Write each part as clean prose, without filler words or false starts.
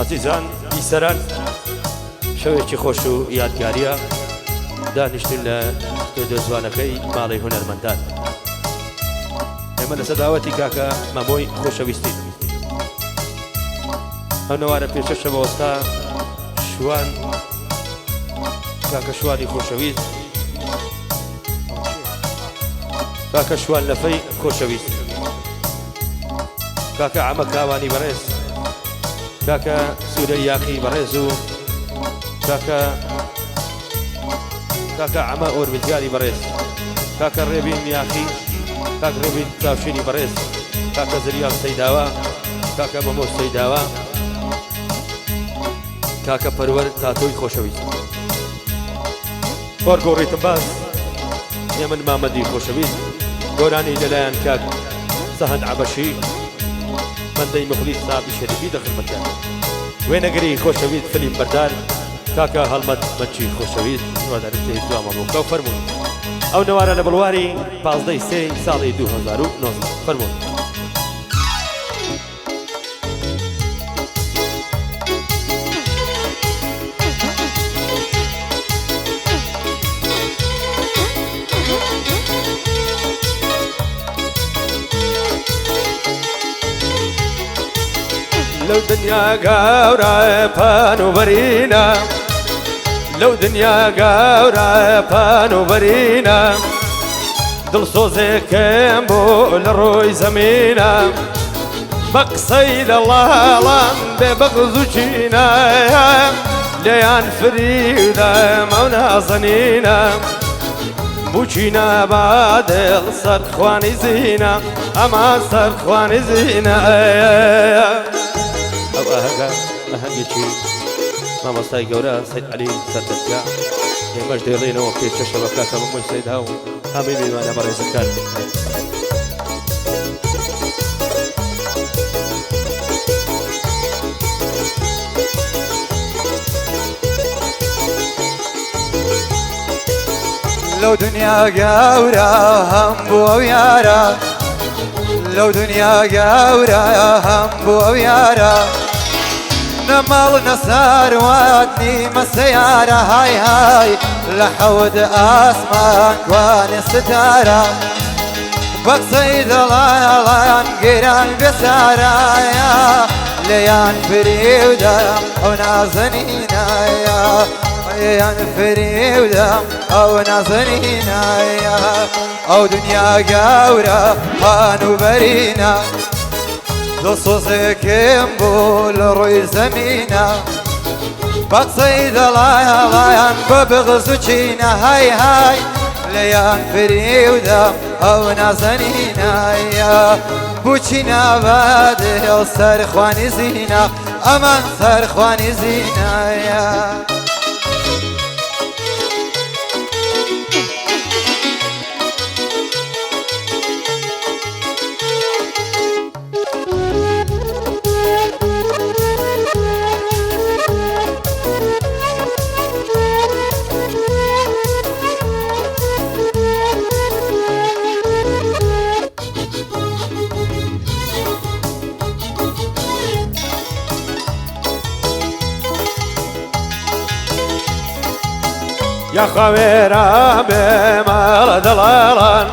عزیزان بیسەران شەوێکی خۆش و یادگاریە دانیشتن لە ستۆدیۆ جوانەکەی ماڵی هونەرمەندان. ئێمە لە سەداوەتی کاکە مەمۆی خۆشەویستین. ئەو نەوارە پێشەشەوە ئێستا شوان کاکە شوانی خۆشەویست، کاکە شوان لەفەی خۆشەویست، کاکە عەمە کاوانی بەڕێز، کاکە سوورە یاقی بەڕێز و کاکە عەمە ئۆربیتیاری بەڕێز، کاکە ڕێبین یاقی، کاکە ڕێبین چاوشینی بەڕێز، کاکە زریان سەیداوە، کاکە مەمۆ سەیداوە، کاکە پەروەر تاتۆی خۆشەویست، وەرگۆڕیتم باز ئێمن مامەدی خۆشەویست، گۆرانی لەلایەن کاک سەهەند عەبەشی بەندەی مخلیس سابی شەریفی دەخدمەتە، وێنەگری خۆشەویست فلیم بەردار کاکە هەڵمەت مەچی خۆشەویست وەدەرتەی دوامەموکە و فەرموون. ئەو نەوارە لە بڵواری 15 ساڵی 2009 فەرموون. لو دنيا قاورة بانو برينا، لو دنيا قاورة بانو برينا، دل صوزي كيمبو لروي زمينا، بقصيد الله لان ببغزو جينا، ليان فريدا مونا زنينا، بوچينا بادل سرخواني زينا، اما سرخواني زينا. ئەو ئاهەنگێکی مامۆستای گەورە سەید عەلی سەردەستگا ئێمەش دێڵێنەوە پێشەشەوە کاکە مەمۆی سەیدا و هەمووی میوانە بەڕێزەکان. لو دنیا گەورە هەم بۆ ئەو یارە، لو دنیا گەورە هەم بۆ ئەو یارە، نەماڵ نەساروات نیمە سەیارە، های های لە حەوت ئاسمان کوانێ ستارە، بەقسەی دڵایان گەیران بێسارایە، لێیان فریودەم ئەو نازەنینایە، لێیان فریودەم ئەو نازەنینایە. ئەو دنیا گەورە پانوبەرینە، دڵ سۆزێکم بۆ لە ڕووی زەمینە، بەقسەی دڵایان بە بغز و چینە، های های لێیان فریودەم ئەو نازەنینایە. بۆچی نابادێڵ سەرخوانی زینە، ئەمان سەرخوانی زینایە. يا خويرا بمال دلالان،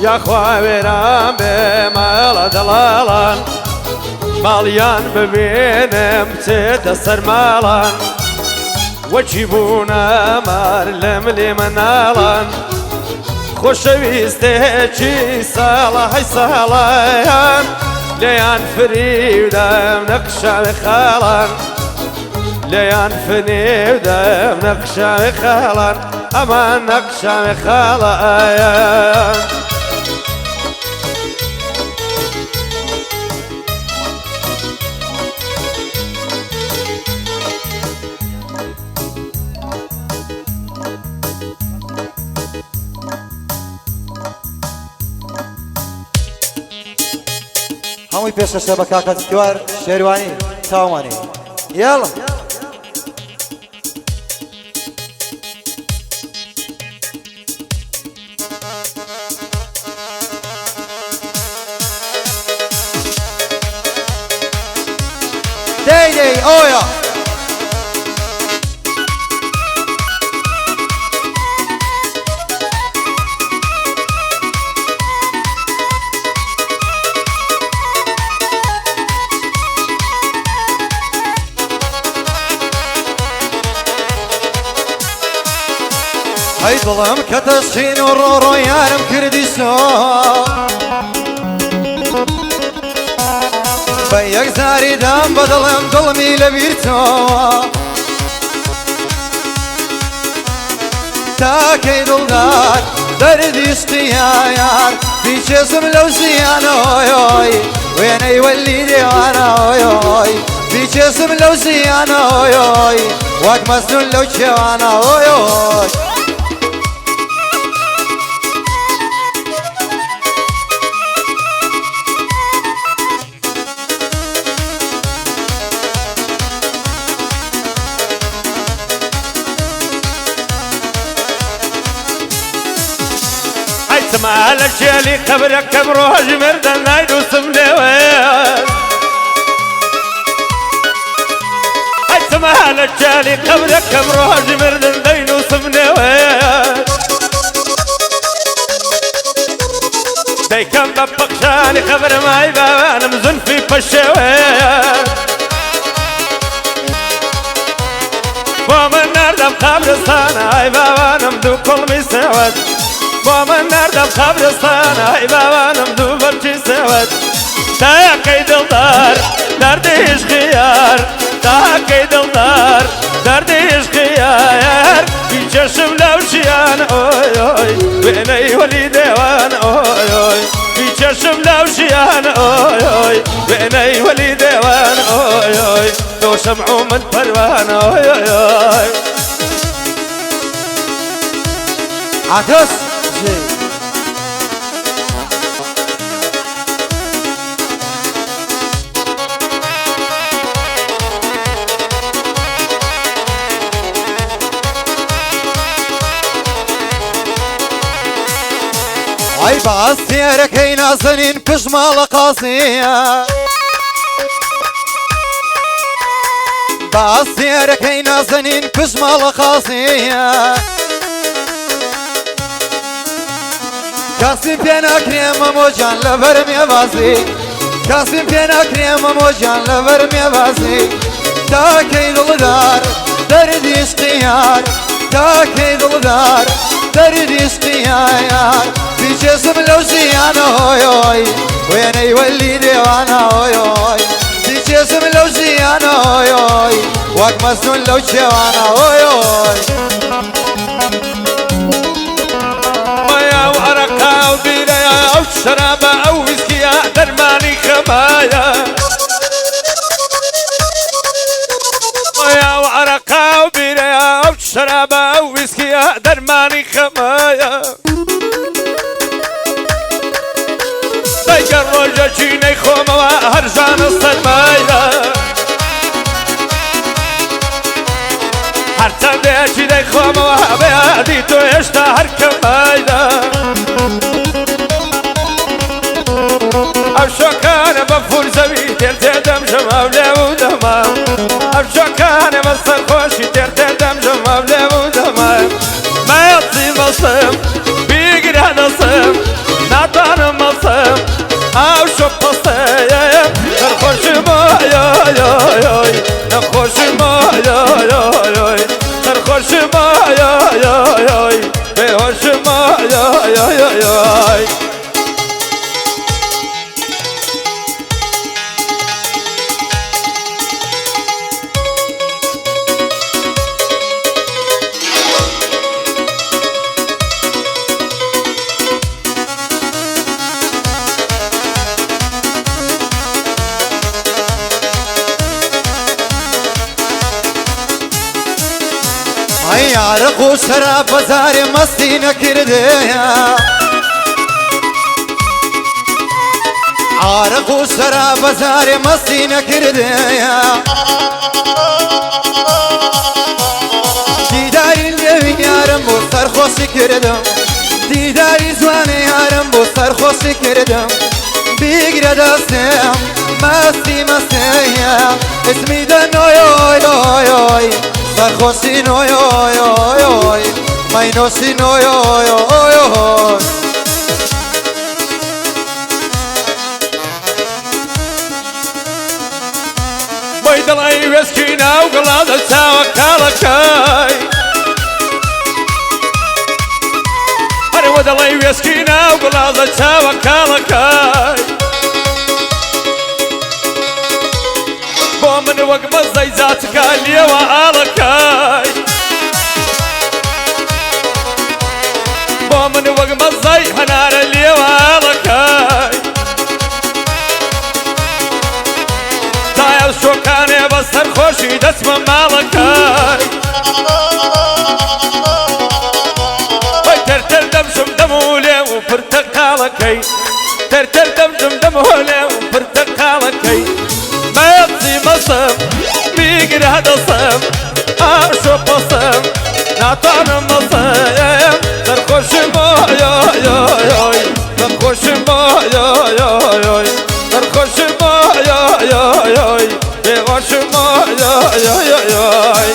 يا خويرا بمال دلالان، ماليان ببينم تدسر مالان، وجيبونا مال منالان، خوشويستي صالح صالحان، ليان فريدم نقشة خالان، ليان فنيدم نقشة خالان، أما نقشة خالان. هەمووی پێشەشە بە کاکە جوار شێروانی چاومانی. یاڵە اويا هاي ظلم كتسخين والرورو يارم كردستان بيك زاري دام بدلم ظلمي لبيرتو تاكي دلدار دردي اشتيار في جسم لو زيانا اوي اوي وين يولي ديوانا اوي اوي في جسم لو زيانا اوي اوي واك مسنون لو جوانا اوي اوي سمع الجالي قبرك بروح مردن نايدو سمنوان هاي سمع الجالي قبرك بروح مردن نايدو سمنوان داي كم ببقشاني خبر ما يبان مزن في بشوان ومن نردم قبرستان هاي بابا نمدو كل مسواد ومن نردم قبرستان هاي بابا نمدو برشي سواد تاكي دلدار درديش خيار تاكي دلدار درديش خيار في جشم لو شيان اوي اوي ويني ولي ديوان اوي اوي في جشم لو شيان اوي اوي ويني ولي ديوان اوي اوي لو شمعوا من پروان اوي اوي اوي عكس اي بعصيرك اي نازنين كشمال قاسية بعصيرك اي نازنين كشمال قاسية كاسم بينا كريم موجان لبرمي بازي كاسم بينا كريم موجان لبرمي بازي تاكي دلدار دردي اشتيار تاكي دلدار دردي اشتيار في جسم لو زيانا هوي هوي وين يولي ديوانا هوي هوي في جسم لو زيانا هوي هوي واك مسنون لو جوانا هوي هوي أو بيريا أو شرابة أو ويسكيا درماني خمايا مويا وعرقا أو بيريا أو شرابة أو ويسكيا درماني خمايا دايقر روجا جيني خوما هرزان الصدمايا هرتان دي جيني خوما بيادي تو يشتا هركمايا أفشوكان بفور زوي ترتدم جمال ودما أفشوكان مصر خوشي ترتدم جمال ودما ما يطي مصم بيقرا نصم نعطان مصم أو شوك قصيم نخوش ما يا يا يا نخوش ما يا يا يا نخوش ما يا يا يا بهوش ما يا يا يا يا اي عرق وشراب بزاري مستي نكرديا عرق وشراب بزاري مستي نكرديا دیداری لوی یارم بو سرخوشی کردم دیداری زوانی یارم بو سرخوشی کردم بگیره دستم مستی اسمی دن اوی اوی اوی اوی سرخوشین اوی اوی اوی اوی مینوشین اوی اوی اوی اوی دڵی وێسکینە و گڵادە چاوە کاڵەکەی هەرەوە دڵی وێسکینە و گڵادە چاوە کاڵەکەی بۆ من وەک مەزەی جاتکە لێوە ئاڵەکەی بۆ من وەک مەزەی هەنارە لێوە ئاڵەکەی شۆکانێ بە سەرخۆشی دەچمە ماڵەکەی وەی تەرتەر دەمشم دەمولێ و پرتەقاڵەکەی تەرتەر دەمشم دەمولێ و پرتەقاڵەکەی مەیەقی مەسم بیگرە دەسم ئاشۆ پەسم ناتوانم مەسەم سەرخۆشم ئۆی سەرخۆشم ئۆی سەرخۆشم ئۆی بێغۆشم ئۆی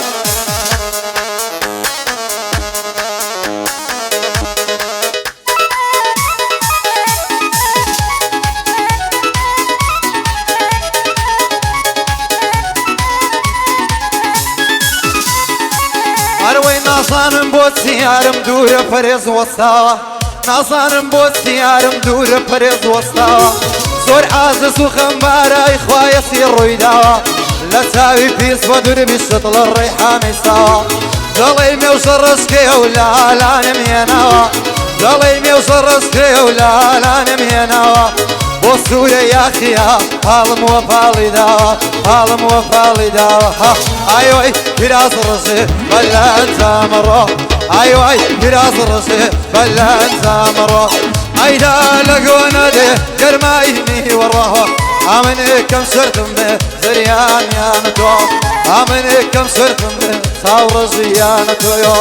هەروەی نازانم بۆچی یارم دوورە پەرێز وەستاوە نازانم بۆچی یارم دوورە پەرێز وەستاوە زۆر عازز و خەمبارای خوایەسی ڕوویداوە لە چاوی پیس بە دووربی شتڵە ڕێحانەی ساوە دەڵێ مێوژە ڕزکێ و لالانم هێناوە دەڵێ مێوژە ڕزکێ و لالانم هێناوە بۆ سوورە یاخیا پاڵم وە پاڵی داوە پاڵم وە پاڵی داوە ئایوای پیراز ڕژێ بەلە ئەنجامەڕۆ ئایوای پیراز ڕژێ بەلە ئەنجامەڕۆ ئەیدا لە گۆنەدێ گەرمایی وەڕۆ ئامنێکەم سردم بێ زریانیانە تۆ ئامنێکەم سردم بێ چاو ڕژیانە تۆیۆ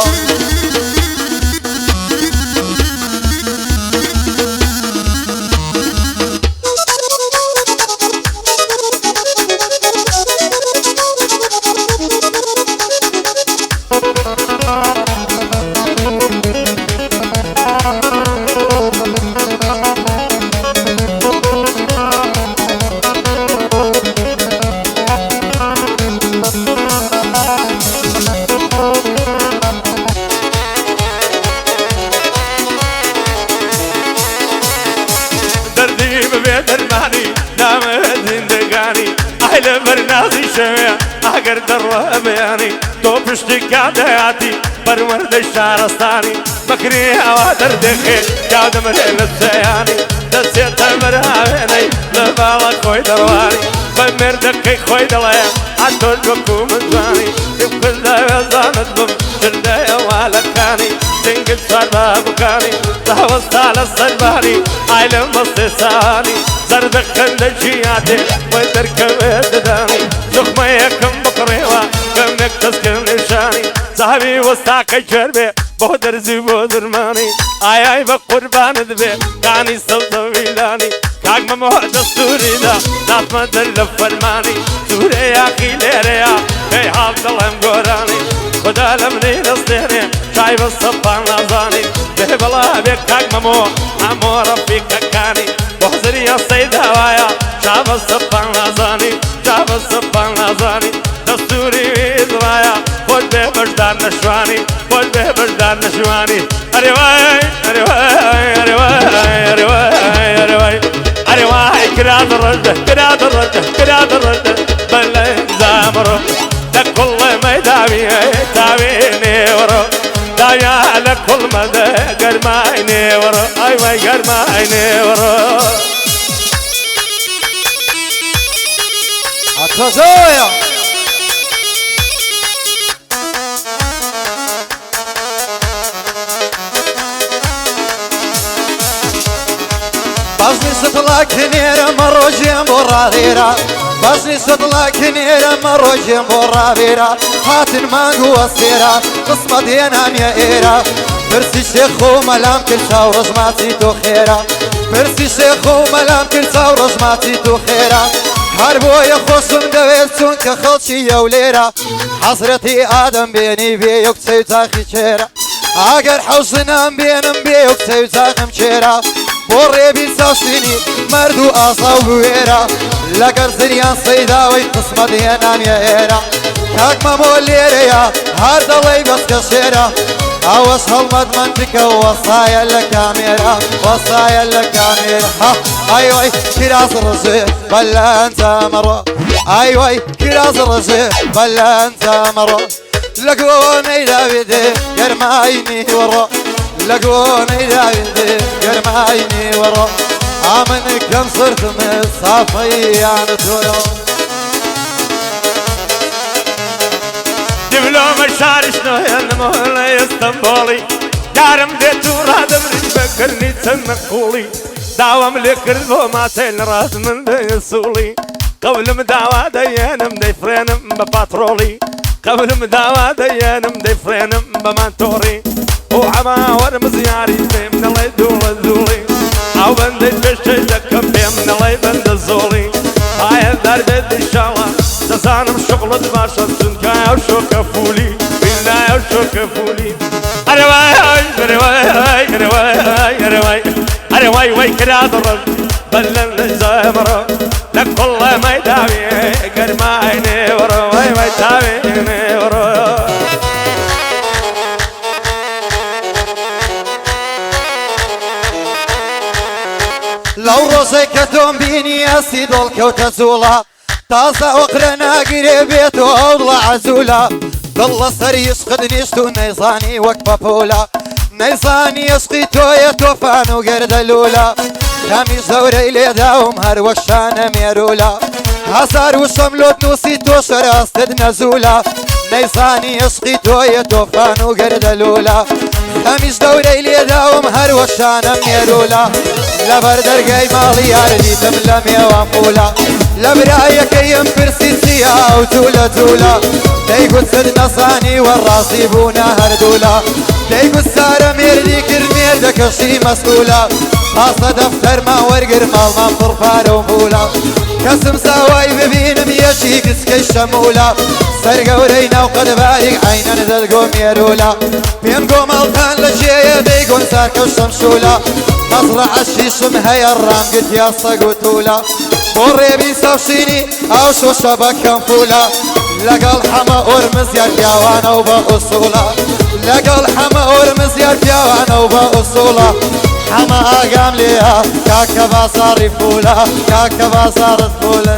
برنازی شوی اگر در رو بیانی تو پشتی کادیاتی پرورد شهرستانی بکری هوا در دخی جادم ریلت زیانی دستی تمر هاوینی لبالا خوی دروانی بمردقی خوی دلیم عطول بکو مزانی کل داوی زانت بم شرده والکانی سنگل سوار بابکانی دهوستال السربانی عیلم بستی سانی زرد خندجیاتی وی ترکوی ددانی زخمه یکم بقریوا کمک تسکن نشانی صاحبی وستاقی چربی بو درزی بو درمانی آی با قرباند بی کانی سوزویلانی کاغ مموه دستوری دا ناتما در لفرمانی سوره یا خیلی ریا ای حال دلم گورانی خدا لمنی نستیری چای بسپان نازانی به بلا بی کاغ مموه امو رفیق کانی بحضری سید هوایا شاب سپان نازانی شاب سپان نازانی دستوری ویزوایا خود به بردار نشوانی خود به بردار نشوانی اره وای اره وای اره وای اره وای اره وای اره وای کراد الرجل کراد الرجل کراد الرجل بلای زامرو لكل ميداوي تاويني ورو دايا لكل مدى قرمايني ورو اي واي قرمايني ورو عطازويا بازني ستلا كنيرا مرو جنبو راديرا بازني ستلا كنيرا مرو جنبو راديرا هاتن مانغو السيرا قسمة دينام يا إيرا برسي شيخو ملام كل شاو رجماتي تو خيرا برسي شيخو ملام كل شاو رجماتي تو خيرا هەر بۆیە خۆشم دەوێت چونکە خەڵکی ئەولێرە حەزرەتی ئادەم بێنی بێ و کچەی و چاخی چێرە ئەگەر حەوزنام بێنم بێ و کچەی و چاخم چێرە بۆ ڕێبی چاشتنی مرد و ئاسا و بوێرە لەگەر زریان سەیداوەی قسمەت هێنامیە ئێرە کاک مەمۆ لێرەیە هەر دەڵێی بەسکە شێرە ئەوەش هەڵمەت منتکە وەسایە لە کامێرە وەسایە لە کامێرە ئای وای کراس ڕژێ بەلە ئەنجامەڕۆ ئای وای کراس ڕژێ بەلە ئەنجامەڕۆ لە گۆنەی داوێدێ گەرمای نیوەڕۆ لە گۆنەی داوێدێ گەرمای نیوەڕۆ ئامن کەم سرتمە سافەییانە تۆرە دیبلۆمە شارشنۆیەنمە لە ئێستەمبۆڵی یارم دێت و ڕادەبرین بەکردنی چەند مەقوڵی داوام لێ کرد بۆ ماسەی لە ڕاست من دەیسوڵی قەولم داوا دەیێنم دەیفرێنم بە پاتڕۆڵی قەولم داوا دەیێنم دەیفرێنم بە مانتۆڕی بۆ ئەماوەرم زیاری پێم نەڵێ دووڵە دووڵی ئەو بەندەی پێشەی دەکەم پێم نەڵێ بەندە زۆڵی ئایا دەردێت ئینشاڵڵا دەزانم شغڵت باشە چونکە ئەو شۆکە فولی بینای ئەو شۆکە فولی ئەرەوای ئەرەوای ئەرەوای ئەرەوای ئەرەوای وای کرا دڕم بەلەن لە زەمڕۆ لە کوڵە مەیداوێ گەرمای نێوەڕۆ وای وای تاوێ نێوەڕۆ لەو ڕۆژەی کە تۆم بینی ئەسی دڵکەوتە جوڵە تازە ئۆقرە ناگیرێ بێتەوە ئەوڵە عەزوولە دڵ لە سەری عشقت نیشت و نەیزانی وەک پەپۆلە نەیزانی عشقی تۆیە تۆفان و گەردەلوولە کامی زەورەی لێداوم هەر وەک شانە مێرولە هەزار وشەم لۆت نووسی تۆ شەراستت نەزوولە نەیزانی عشقی تۆیە تۆفان و گەردەلوولە کامیش دەورەی لێداوم هەر وەک شانە مێرولە لەبەر دەرگای ماڵی یاردیتم لە میێوان پوولە لە برایەکەیم پرسی چیە ئەو جوولە جوولە دەیگوت سد نەزانی وەڕاستی بوونە هەردوولە دەیگوت سارە مێردی کرد مێردەکەشی مەسئوولە پاسە دەفتەرمان وەرگر ماڵمان پڕپارە و پوولە کەسم ساوای ببینم یەکی کچکەی شەموولە سەرگەورەی ناو قەدەبارێک عینەن دەرگۆ مێرولە پێم گۆمەڵتان لە ژێیە دەیگۆن سارکە و شەمشوولە مەزرعە شیشم هەیە ڕامگرت یا سەگ و توولە بۆ ڕێبی سەوشینی ئەو شۆشە بەکەم پوولە لەگەڵ هەمە ئۆرمز یار پیاوانە و بە ئوسوولە لەگەڵ هەمە ئۆرمز یار پیاوانە و بە ئوسوولە هەمە ئاگام لێە کاکە بازاڕی پوولە کاکە بازاڕت پوولە